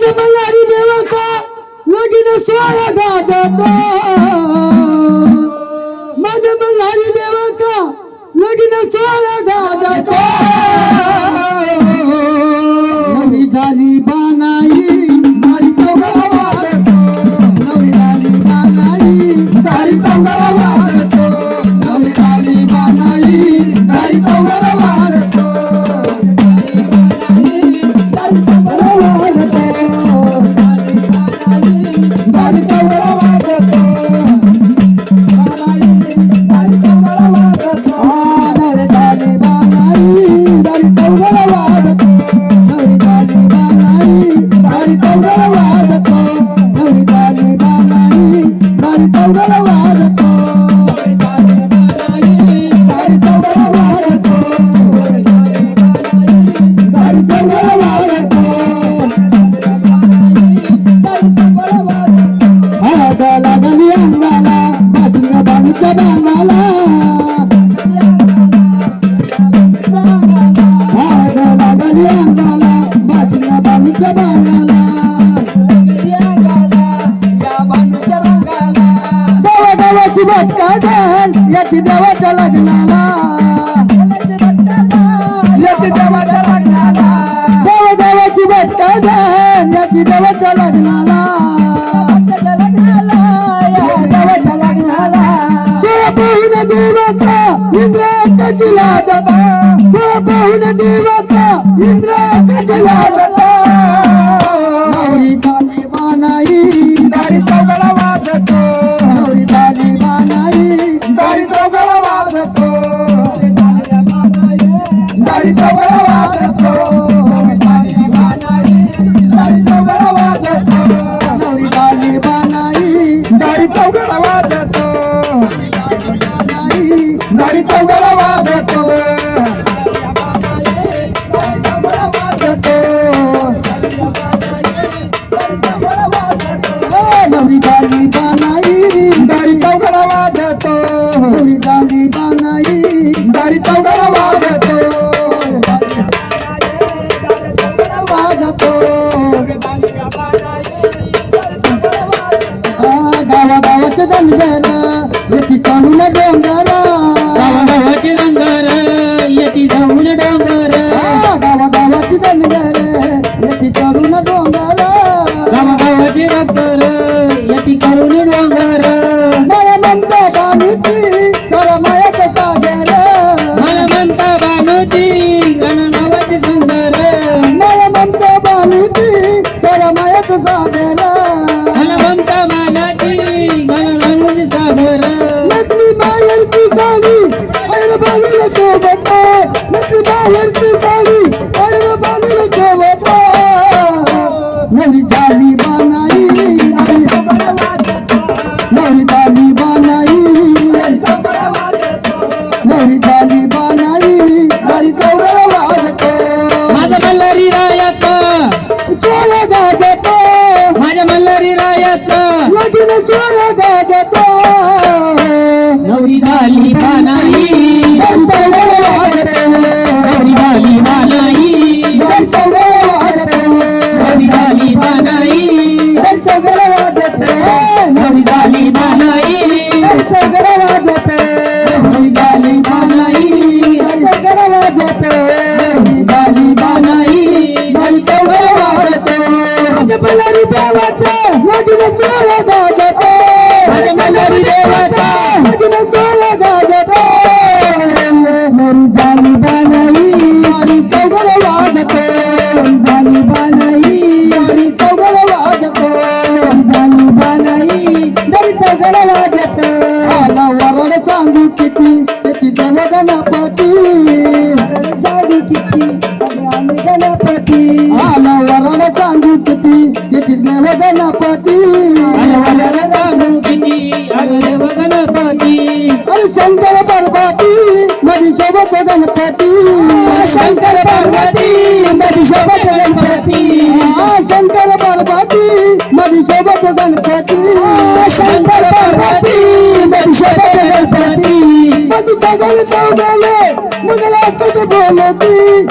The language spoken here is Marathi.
माझ्या मल्हारी देवाचा लगीन सोहळा गाजतो माझ्या मल्हारी देवाचा लगीन सोहळा गाजतो नवरी झाली बानाई मारी चौघडा वाजतो नवरी झाली बानाई मारी चौघडा वाजतो नवरी झाली बानाई मारी चौघडा वाजतो याची देवाच्या लग्नाला याची देवाच्या लग्नाला देवाची भक्त याची देवाच्या लग्नाला देवाच्या लग्नाला पाहून देवाचा इंद्र कशी लाजतो पाहून देवाचा इंद्र कशी लाजतो नवरी झाली बानाई दारी चौघडा वाजतो नवरी झाली बानाई दारी चौघडा वाजतो दारी चौघडा वाजतो नवरी झाली बानाई दारी चौघडा वाजतो नवरी झाली बानाई दारी चौघडा वाजतो दारी चौघडा वाजतो नवरी झाली बानाई दारी चौघडा वाजतो नवरी झाली बानाई दारी चौघडा वाजतो वाजतो गावागावाचे धनगर येती काढून डोंगरा गावागावाचे डोंगर येती जाऊन डोंगर गावागावाचे धनगर येती काढून डोंगरा गावागावाचे डोंगर येती करून डोंगर माया म्हणता बानूची खरा मायाचा सागर मला म्हणता बानूची गणनावाचे सुंदर माया म्हणता बानूची खरा मायाचा सागर मला म्हणता मानाची गणनावाचे सागर नसली मायरची साडी अरे बाबीला सोबत नसली मायरची साडी अरे बाबीला सोबत नवरी झाली बानाई नवरी झाली बानाई नवरी झाली बानाई दारी चौघडा वाजतो माझा मल्हारी रायाचा चोळा गाजतो माझ्या मल्हारी रायाचा लगीन चोळा गाजतो नवरी झाली बानाई दारी चौघडा वाजतो नवरी झाली बानाई दारी चौघडा वाजतो नवरी झाली बानाई दारी चौघडा वाजतो नवरी झाली बानाई दारी चौघडा वाजतो नवरी झाली बानाई दारी चौघडा वाजतो नवरी झाली बानाई दारी चौघडा वाजतो माझ्या मल्हारी देवाचा लगीन सोहळा गाजतो माझ्या मल्हारी देवाचा लगीन सोहळा गाजतो नवरी झाली बानाई दारी चौघडा वाजतो नवरी झाली बानाई दारी चौघडा वाजतो झाली बानाई दारी चौघडा वाजतो आला वरड सांगू किती किती देव गणपती सांगू किती आले गणपती आला वरड सांगू किती किती देव गणपती अरे शंकर पार्वती मधी सोबत गणपती शंकर पार्वती मधी सोबत गणपती शंकर पार्वती मधी सोबत गणपती शंकर पार्वती मधी सोबत गणपती मधी जगल चौगले मुगला तुझ बोलती